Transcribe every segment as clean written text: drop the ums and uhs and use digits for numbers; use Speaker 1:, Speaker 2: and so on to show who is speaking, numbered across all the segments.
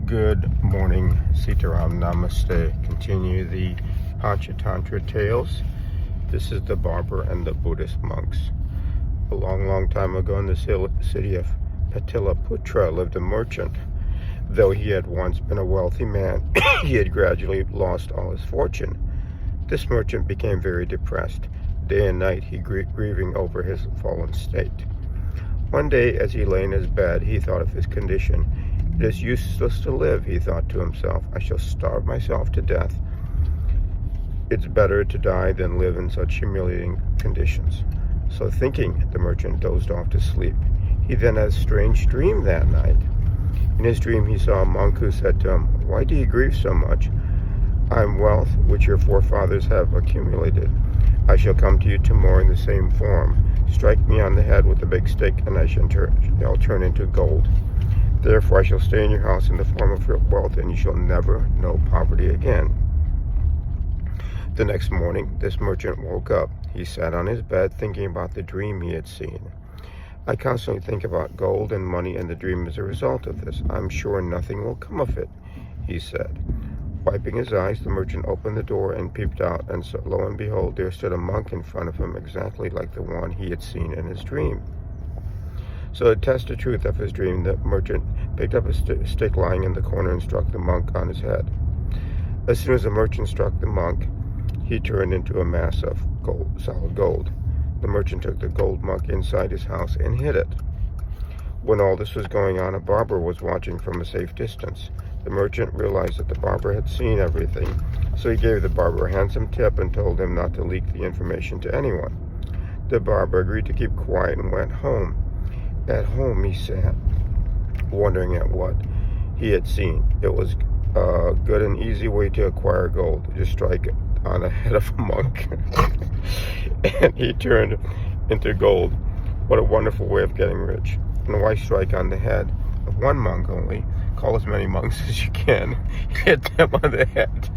Speaker 1: Good morning, Sitaram Namaste. Continue the Panchatantra tales. This is the Barber and the Buddhist monks. A long time ago in the city of Pataliputra lived a merchant. Though he had once been a wealthy man, he had gradually lost all his fortune. This merchant became very depressed. Day and night he grieving over his fallen state. One day, as he lay in his bed, he thought of his condition. It is useless to live, he thought to himself. I shall starve myself to death. It's better to die than live in such humiliating conditions. So thinking, the merchant dozed off to sleep. He then had a strange dream that night. In his dream, he saw a monk who said to him, "Why do you grieve so much? I am wealth which your forefathers have accumulated. I shall come to you tomorrow in the same form. Strike me on the head with a big stick, and I shall turn into gold. Therefore I shall stay in your house in the form of your wealth, and you shall never know poverty again." The next morning, this merchant woke up. He sat on his bed thinking about the dream he had seen. "I constantly think about gold and money, and the dream is a result of this. I'm sure nothing will come of it," he said. Wiping his eyes, the merchant opened the door and peeped out, and so, lo and behold, there stood a monk in front of him, exactly like the one he had seen in his dream. So to test the truth of his dream, the merchant picked up a stick lying in the corner and struck the monk on his head. As soon as the merchant struck the monk, he turned into a mass of solid gold. The merchant took the gold monk inside his house and hid it. When all this was going on, a barber was watching from a safe distance. The merchant realized that the barber had seen everything, so he gave the barber a handsome tip and told him not to leak the information to anyone. The barber agreed to keep quiet and went home. At home, he sat, wondering at what he had seen. It was a good and easy way to acquire gold. Just strike it on the head of a monk, and he turned into gold. What a wonderful way of getting rich. And why strike on the head of one monk only? Call as many monks as you can, hit them on the head,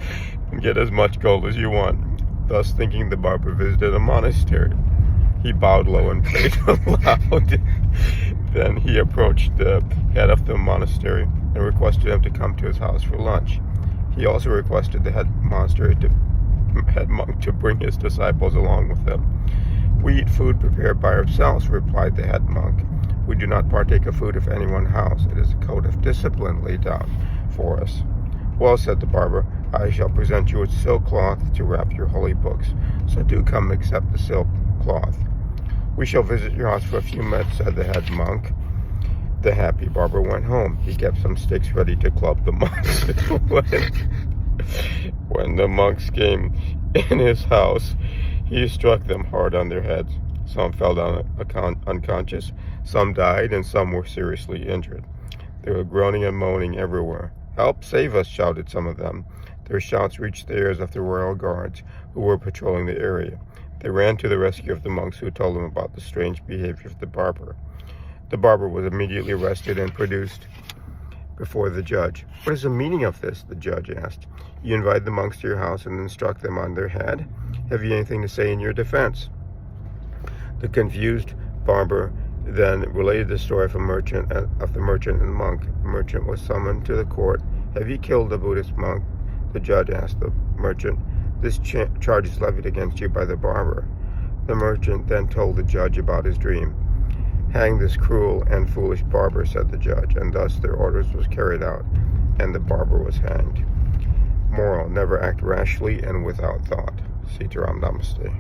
Speaker 1: and get as much gold as you want. Thus thinking, the barber visited a monastery. He bowed low and prayed aloud. Then he approached the head of the monastery and requested him to come to his house for lunch. He also requested the head monk to bring his disciples along with him. "We eat food prepared by ourselves," replied the head monk. "We do not partake of food of anyone's house. It is a code of discipline laid down for us." "Well," said the barber, "I shall present you with silk cloth to wrap your holy books. So do come accept the silk cloth." "We shall visit your house for a few minutes," said the head monk. The happy barber went home. He kept some sticks ready to club the monks. When the monks came in his house, he struck them hard on their heads. Some fell down unconscious, some died, and some were seriously injured. They were groaning and moaning everywhere. "Help, save us," shouted some of them. Their shouts reached the ears of the royal guards who were patrolling the area. They ran to the rescue of the monks, who told them about the strange behavior of the barber. The barber was immediately arrested and produced before the judge. "What is the meaning of this?" the judge asked. "You invite the monks to your house and then struck them on their head. Have you anything to say in your defense?" The confused barber then related the story of the merchant and the monk. The merchant was summoned to the court. "Have you killed a Buddhist monk?" the judge asked the merchant. "This charge is levied against you by the barber." The merchant then told the judge about his dream. "Hang this cruel and foolish barber," said the judge, and thus their orders was carried out, and the barber was hanged. Moral: never act rashly and without thought. Sitaram Namaste.